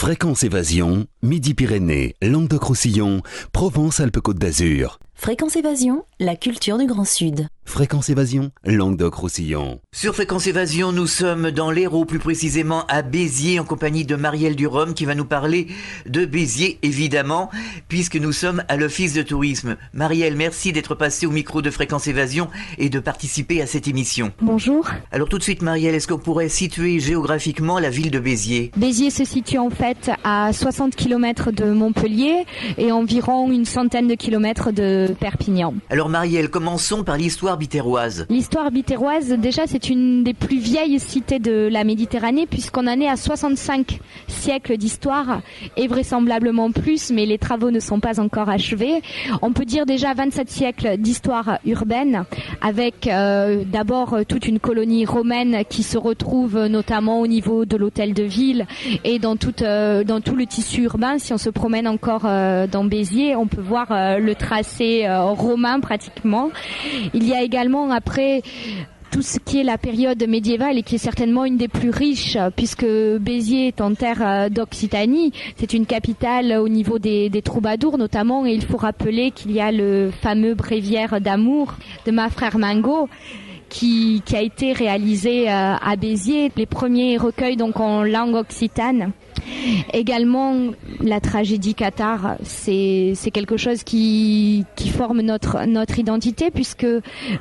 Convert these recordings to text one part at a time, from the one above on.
Fréquence Évasion, Midi-Pyrénées, Languedoc-Roussillon, Provence-Alpes-Côte d'Azur. Fréquence Évasion, la culture du Grand Sud. Fréquence Évasion, Languedoc-Roussillon. Sur Fréquence Évasion, nous sommes dans l'Hérault, plus précisément à Béziers, en compagnie de Marielle Durhomme, qui va nous parler de Béziers, évidemment, puisque nous sommes à l'Office de tourisme. Marielle, merci d'être passée au micro de Fréquence Évasion et de participer à cette émission. Bonjour. Alors tout de suite, Marielle, est-ce qu'on pourrait situer géographiquement la ville de Béziers ? Béziers se situe en fait à 60 km de Montpellier et environ une centaine de kilomètres de Perpignan. Alors Marielle, commençons par l'histoire bitéroise. L'histoire bitéroise, déjà, c'est une des plus vieilles cités de la Méditerranée puisqu'on en est à 65 siècles d'histoire et vraisemblablement plus, mais les travaux ne sont pas encore achevés. On peut dire déjà 27 siècles d'histoire urbaine avec d'abord toute une colonie romaine qui se retrouve notamment au niveau de l'hôtel de ville et dans tout le tissu urbain. Si on se promène encore dans Béziers, on peut voir le tracé romain pratiquement. Il y a également après tout ce qui est la période médiévale et qui est certainement une des plus riches puisque Béziers est en terre d'Occitanie. C'est une capitale au niveau des troubadours notamment et il faut rappeler qu'il y a le fameux bréviaire d'amour de ma frère Mingo qui a été réalisé à Béziers. Les premiers recueils donc en langue occitane. Également, la tragédie cathare, c'est quelque chose qui forme notre identité puisque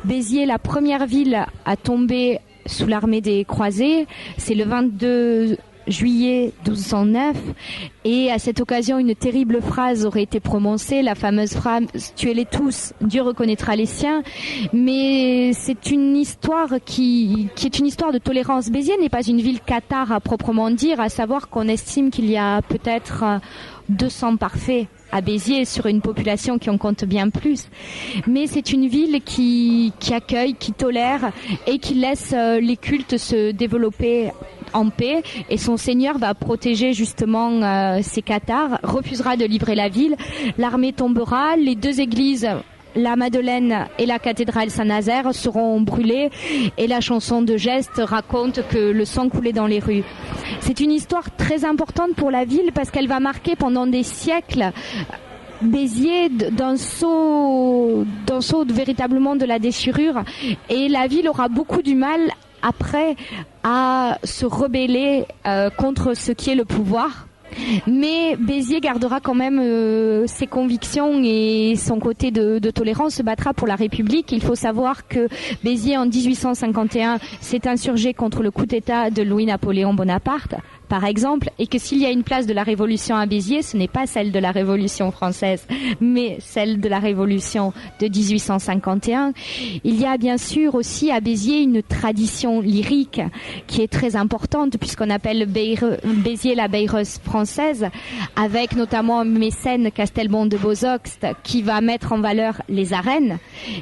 Béziers est la première ville à tomber sous l'armée des croisés. C'est le 22 juillet 1209 et à cette occasion une terrible phrase aurait été prononcée, la fameuse phrase « Tuez-les tous, Dieu reconnaîtra les siens », mais c'est une histoire qui est une histoire de tolérance. Béziers n'est pas une ville cathare à proprement dire, à savoir qu'on estime qu'il y a peut-être 200 parfaits à Béziers sur une population qui en compte bien plus. Mais c'est une ville qui accueille, qui tolère et qui laisse les cultes se développer en paix et son seigneur va protéger justement ces cathares, refusera de livrer la ville. L'armée tombera, les deux églises, la Madeleine et la cathédrale Saint-Nazaire seront brûlées et la chanson de geste raconte que le sang coulait dans les rues. C'est une histoire très importante pour la ville parce qu'elle va marquer pendant des siècles Béziers d'un saut véritablement de la déchirure et la ville aura beaucoup du mal après à se rebeller contre ce qui est le pouvoir. Mais Béziers gardera quand même ses convictions et son côté de tolérance, se battra pour la République. Il faut savoir que Béziers en 1851 s'est insurgé contre le coup d'État de Louis-Napoléon Bonaparte, par exemple, et que s'il y a une place de la Révolution à Béziers, ce n'est pas celle de la Révolution française, mais celle de la Révolution de 1851. Il y a bien sûr aussi à Béziers une tradition lyrique qui est très importante puisqu'on appelle Béziers la Bayreuth française, avec notamment un mécène Castelbon de Bozoxt qui va mettre en valeur les arènes.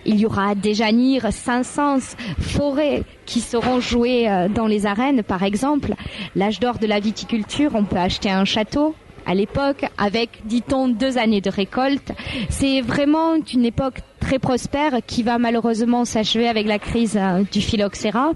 Il y aura Déjanire, Saint-Saëns, Forêt qui seront joués dans les arènes, par exemple. L'âge d'or de la viticulture, on peut acheter un château à l'époque avec, dit-on, 2 années de récolte. C'est vraiment une époque très prospère qui va malheureusement s'achever avec la crise du phylloxéra.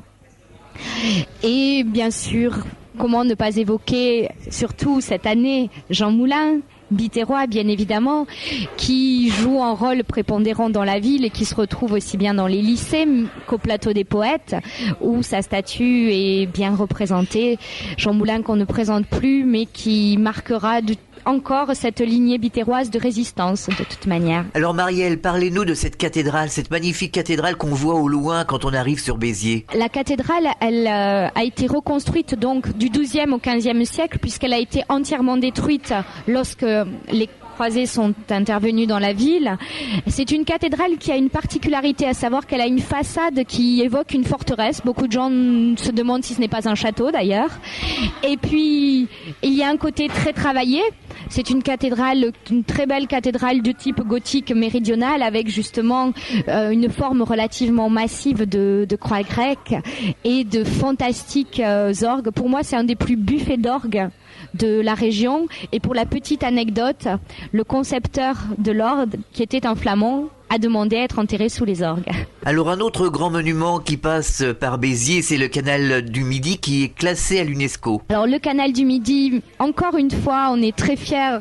Et bien sûr, comment ne pas évoquer, surtout cette année, Jean Moulin, bitérois bien évidemment, qui joue un rôle prépondérant dans la ville et qui se retrouve aussi bien dans les lycées qu'au plateau des poètes où sa statue est bien représentée. Jean Moulin qu'on ne présente plus mais qui marquera encore cette lignée bitéroise de résistance de toute manière. Alors Marielle, parlez-nous de cette cathédrale, cette magnifique cathédrale qu'on voit au loin quand on arrive sur Béziers. La cathédrale, elle a été reconstruite donc du XIIe au XVe siècle puisqu'elle a été entièrement détruite lorsque les croisés sont intervenus dans la ville. C'est une cathédrale qui a une particularité, à savoir qu'elle a une façade qui évoque une forteresse. Beaucoup de gens se demandent si ce n'est pas un château d'ailleurs. Et puis, il y a un côté très travaillé. C'est une cathédrale, une très belle cathédrale de type gothique méridional avec justement une forme relativement massive de croix grecque et de fantastiques orgues. Pour moi, c'est un des plus buffets d'orgues de la région. Et pour la petite anecdote, le concepteur de l'orgue, qui était un Flamand, a demandé à être enterré sous les orgues. Alors un autre grand monument qui passe par Béziers, c'est le canal du Midi qui est classé à l'UNESCO. Alors le canal du Midi, encore une fois, on est très fiers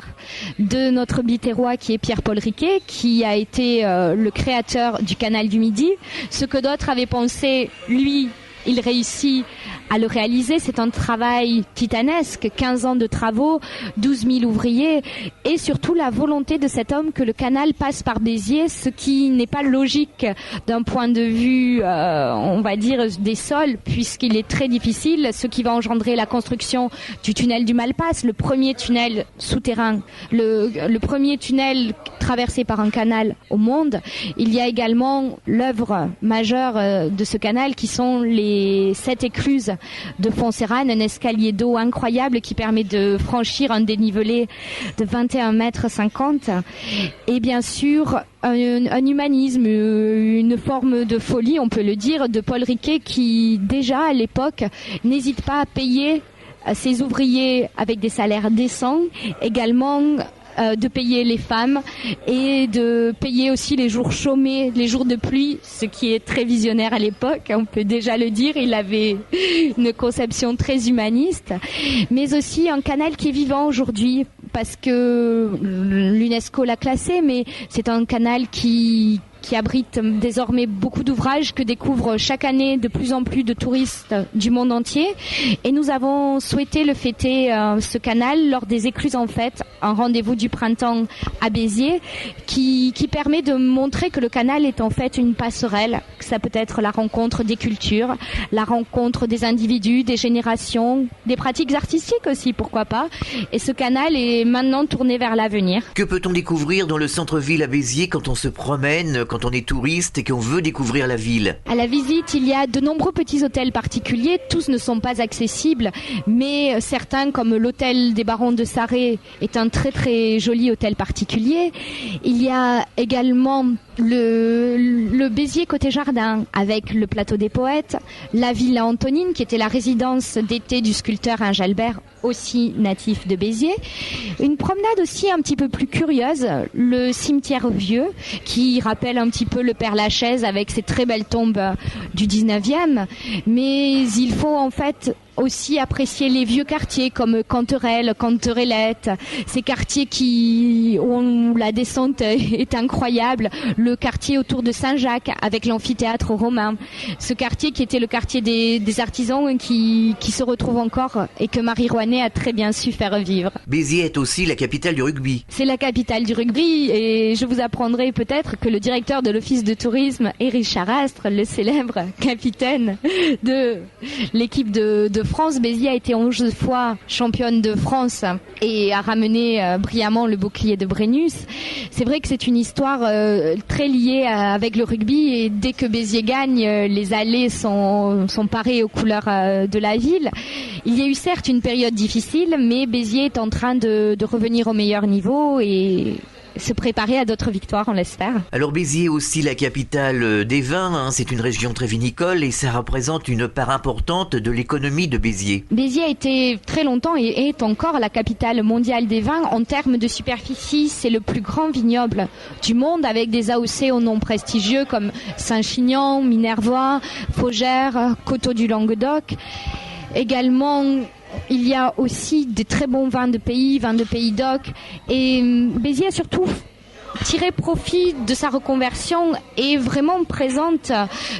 de notre biterrois qui est Pierre-Paul Riquet, qui a été le créateur du canal du Midi. Ce que d'autres avaient pensé, lui, il réussit à le réaliser. C'est un travail titanesque, 15 ans de travaux, 12 000 ouvriers et surtout la volonté de cet homme que le canal passe par Béziers, ce qui n'est pas logique d'un point de vue, on va dire, des sols, puisqu'il est très difficile, ce qui va engendrer la construction du tunnel du Malpasse, le premier tunnel souterrain, le premier tunnel traversé par un canal au monde. Il y a également l'œuvre majeure de ce canal qui sont les 7 écluses de Fontserrane, un escalier d'eau incroyable qui permet de franchir un dénivelé de 21,50 mètres. Et bien sûr, un humanisme, une forme de folie, on peut le dire, de Paul Riquet qui, déjà à l'époque, n'hésite pas à payer ses ouvriers avec des salaires décents, également de payer les femmes et de payer aussi les jours chômés, les jours de pluie, ce qui est très visionnaire à l'époque, on peut déjà le dire. Il avait une conception très humaniste, mais aussi un canal qui est vivant aujourd'hui parce que l'UNESCO l'a classé, mais c'est un canal qui abrite désormais beaucoup d'ouvrages que découvrent chaque année de plus en plus de touristes du monde entier. Et nous avons souhaité le fêter, ce canal, lors des écluses en fête, un rendez-vous du printemps à Béziers, qui permet de montrer que le canal est en fait une passerelle, que ça peut être la rencontre des cultures, la rencontre des individus, des générations, des pratiques artistiques aussi, pourquoi pas. Et ce canal est maintenant tourné vers l'avenir. Que peut-on découvrir dans le centre-ville à Béziers quand on se promène, quand on est touriste et qu'on veut découvrir la ville? À la visite, il y a de nombreux petits hôtels particuliers. Tous ne sont pas accessibles, mais certains, comme l'hôtel des Barons de Sarré, est un très très joli hôtel particulier. Il y a également le Béziers côté jardin avec le plateau des poètes, la Villa Antonine qui était la résidence d'été du sculpteur Ingelbert, aussi natif de Béziers. Une promenade aussi un petit peu plus curieuse, le cimetière vieux qui rappelle un petit peu le Père Lachaise avec ses très belles tombes du 19e, mais il faut en fait aussi apprécier les vieux quartiers comme Canterelle, Canterellette, ces quartiers où la descente est incroyable, le quartier autour de Saint-Jacques avec l'amphithéâtre romain, ce quartier qui était le quartier des artisans qui se retrouve encore et que Marie Rouanet a très bien su faire vivre. Béziers est aussi la capitale du rugby. C'est la capitale du rugby et je vous apprendrai peut-être que le directeur de l'office de tourisme, Éric Charastre, le célèbre capitaine de l'équipe de France, Béziers a été 11 fois championne de France et a ramené brillamment le bouclier de Brennus. C'est vrai que c'est une histoire très liée avec le rugby et dès que Béziers gagne, les allées sont parées aux couleurs de la ville. Il y a eu certes une période difficile, mais Béziers est en train de revenir au meilleur niveau et se préparer à d'autres victoires, on l'espère. Alors Béziers est aussi la capitale des vins, c'est une région très vinicole et ça représente une part importante de l'économie de Béziers. Béziers a été très longtemps et est encore la capitale mondiale des vins. En termes de superficie, c'est le plus grand vignoble du monde avec des AOC aux noms prestigieux comme Saint-Chinian, Minervois, Faugère, Coteaux du Languedoc. Également, il y a aussi des très bons vins de Pays d'Oc. Et Béziers a surtout tiré profit de sa reconversion et vraiment présente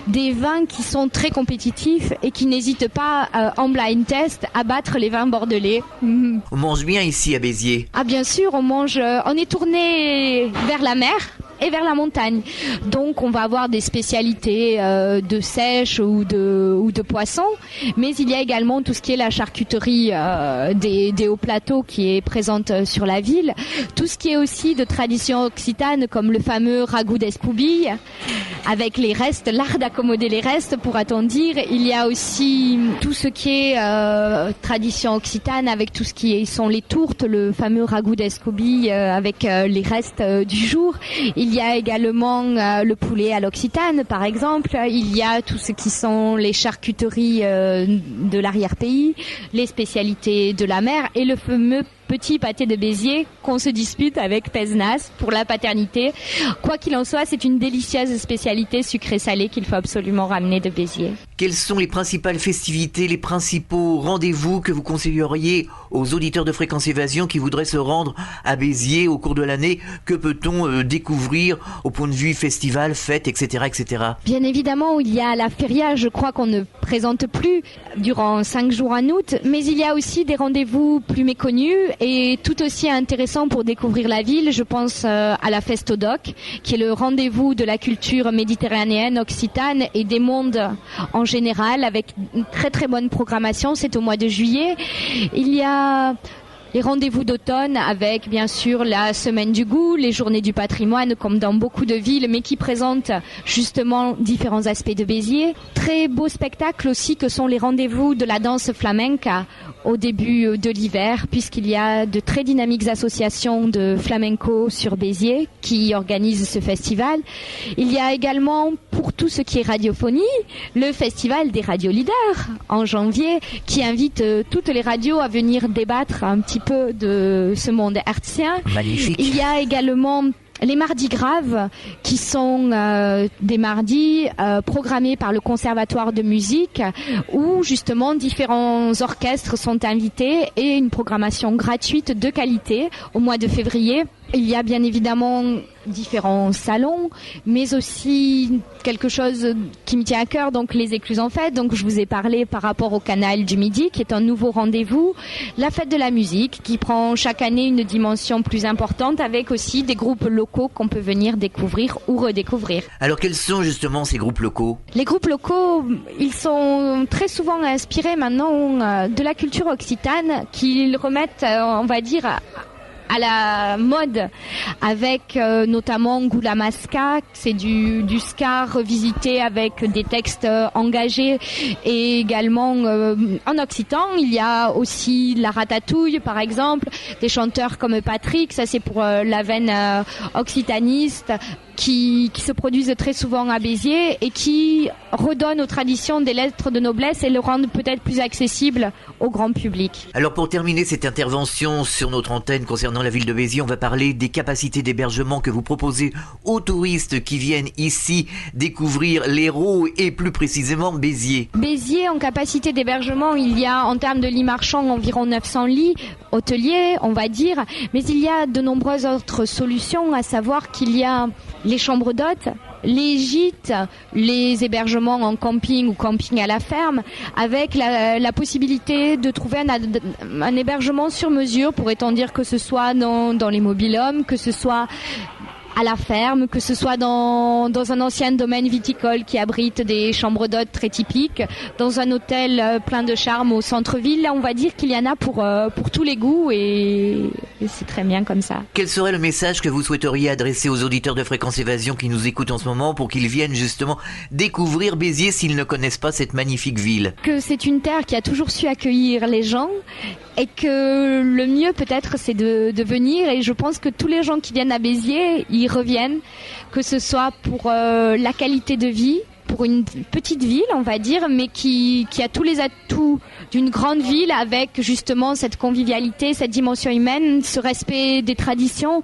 des vins qui sont très compétitifs et qui n'hésitent pas en blind test à battre les vins bordelais. On mange bien ici à Béziers. Ah bien sûr, on est tourné vers la mer et vers la montagne. Donc on va avoir des spécialités de sèche ou de poisson, mais il y a également tout ce qui est la charcuterie des hauts plateaux qui est présente sur la ville, tout ce qui est aussi de tradition occitane comme le fameux ragoût d'escoubille avec les restes, l'art d'accommoder les restes pourra-t-on dire. Il y a aussi tout ce qui est tradition occitane avec tout ce qui sont les tourtes, le fameux ragoût d'escoubille avec les restes du jour. Il y a également le poulet à l'occitane, par exemple. Il y a tout ce qui sont les charcuteries de l'arrière-pays, les spécialités de la mer et le fameux petit pâté de Béziers qu'on se dispute avec Pézenas pour la paternité. Quoi qu'il en soit, c'est une délicieuse spécialité sucrée-salée qu'il faut absolument ramener de Béziers. Quelles sont les principales festivités, les principaux rendez-vous que vous conseilleriez aux auditeurs de Fréquence Évasion qui voudraient se rendre à Béziers au cours de l'année? Que peut-on découvrir au point de vue festival, fête, etc., etc.? Bien évidemment, il y a la feria, je crois qu'on ne présente plus durant 5 jours en août, mais il y a aussi des rendez-vous plus méconnus et tout aussi intéressants pour découvrir la ville. Je pense à la Festodoc, qui est le rendez-vous de la culture méditerranéenne, occitane et des mondes en général, avec une très très bonne programmation. C'est au mois de juillet. Il y a les rendez-vous d'automne avec bien sûr la semaine du goût, les journées du patrimoine comme dans beaucoup de villes, mais qui présentent justement différents aspects de Béziers. Très beau spectacle aussi que sont les rendez-vous de la danse flamenca au début de l'hiver, puisqu'il y a de très dynamiques associations de flamenco sur Béziers qui organisent ce festival. Il y a également, pour tout ce qui est radiophonie, le festival des radios leaders en janvier, qui invite toutes les radios à venir débattre un petit peu de ce monde hertzien. Magnifique. Il y a également les mardis graves, qui sont des mardis programmés par le Conservatoire de musique, où justement différents orchestres sont invités et une programmation gratuite de qualité au mois de février. Il y a bien évidemment différents salons, mais aussi quelque chose qui me tient à cœur, donc les écluses en fête. Donc je vous ai parlé par rapport au Canal du Midi, qui est un nouveau rendez-vous. La fête de la musique, qui prend chaque année une dimension plus importante, avec aussi des groupes locaux qu'on peut venir découvrir ou redécouvrir. Alors quels sont justement ces groupes locaux? Les groupes locaux, ils sont très souvent inspirés maintenant de la culture occitane, qu'ils remettent, on va dire, à la mode, avec notamment Goulamaska, c'est du ska revisité avec des textes engagés, et également en occitan il y a aussi la ratatouille par exemple, des chanteurs comme Patrick, ça c'est pour la veine occitaniste, qui se produisent très souvent à Béziers et qui redonnent aux traditions des lettres de noblesse et le rendent peut-être plus accessible au grand public. Alors pour terminer cette intervention sur notre antenne concernant la ville de Béziers, on va parler des capacités d'hébergement que vous proposez aux touristes qui viennent ici découvrir l'Hérault et plus précisément Béziers. Béziers, en capacité d'hébergement, il y a en termes de lits marchands environ 900 lits hôteliers, on va dire, mais il y a de nombreuses autres solutions, à savoir qu'il y a les chambres d'hôtes, les gîtes, les hébergements en camping ou camping à la ferme, avec la possibilité de trouver un hébergement sur mesure, pourrait-on dire, que ce soit dans les mobil-homes, que ce soit à la ferme, que ce soit dans un ancien domaine viticole qui abrite des chambres d'hôtes très typiques, dans un hôtel plein de charme au centre-ville. Là, on va dire qu'il y en a pour tous les goûts et c'est très bien comme ça. Quel serait le message que vous souhaiteriez adresser aux auditeurs de Fréquence Évasion qui nous écoutent en ce moment pour qu'ils viennent justement découvrir Béziers s'ils ne connaissent pas cette magnifique ville? Que c'est une terre qui a toujours su accueillir les gens et que le mieux peut-être c'est de venir, et je pense que tous les gens qui viennent à Béziers, ils reviennent, que ce soit pour la qualité de vie, pour une petite ville, on va dire, mais qui a tous les atouts d'une grande ville, avec justement cette convivialité, cette dimension humaine, ce respect des traditions,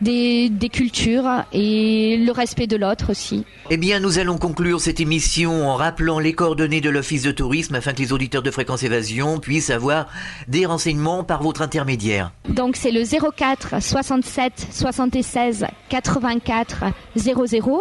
des cultures et le respect de l'autre aussi. Eh bien, nous allons conclure cette émission en rappelant les coordonnées de l'Office de tourisme afin que les auditeurs de Fréquence Évasion puissent avoir des renseignements par votre intermédiaire. Donc c'est le 04 67 76 84 00.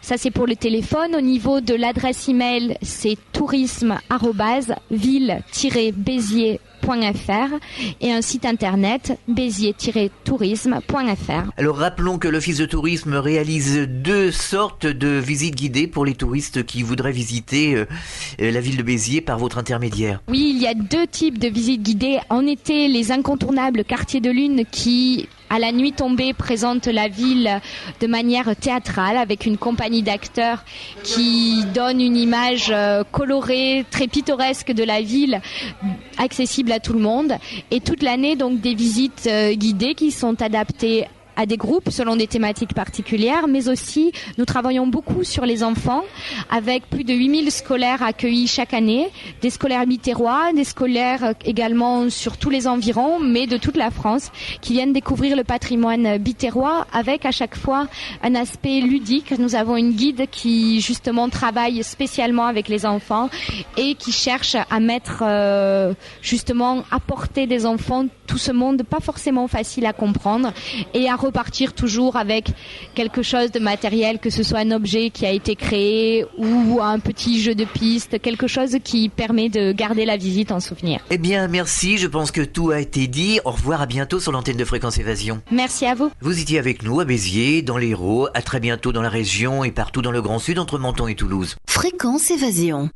Ça, c'est pour le téléphone. Au niveau de l'adresse email, c'est tourisme@ville-béziers.fr et un site internet béziers-tourisme.fr. Alors rappelons que l'Office de tourisme réalise 2 sortes de visites guidées pour les touristes qui voudraient visiter la ville de Béziers par votre intermédiaire. Oui, il y a 2 types de visites guidées. En été, les incontournables quartiers de lune qui, à la nuit tombée, présente la ville de manière théâtrale avec une compagnie d'acteurs qui donne une image colorée, très pittoresque de la ville, accessible à tout le monde. Et toute l'année, donc, des visites guidées qui sont adaptées à des groupes selon des thématiques particulières, mais aussi nous travaillons beaucoup sur les enfants avec plus de 8000 scolaires accueillis chaque année, des scolaires biterrois, des scolaires également sur tous les environs, mais de toute la France, qui viennent découvrir le patrimoine biterrois avec à chaque fois un aspect ludique. Nous avons une guide qui justement travaille spécialement avec les enfants et qui cherche à mettre justement apporter des enfants tout ce monde pas forcément facile à comprendre et à repartir toujours avec quelque chose de matériel, que ce soit un objet qui a été créé ou un petit jeu de piste, quelque chose qui permet de garder la visite en souvenir. Eh bien, merci, je pense que tout a été dit. Au revoir, à bientôt sur l'antenne de Fréquence Évasion. Merci à vous. Vous étiez avec nous à Béziers, dans l'Hérault, à très bientôt dans la région et partout dans le Grand Sud entre Menton et Toulouse. Fréquence Évasion.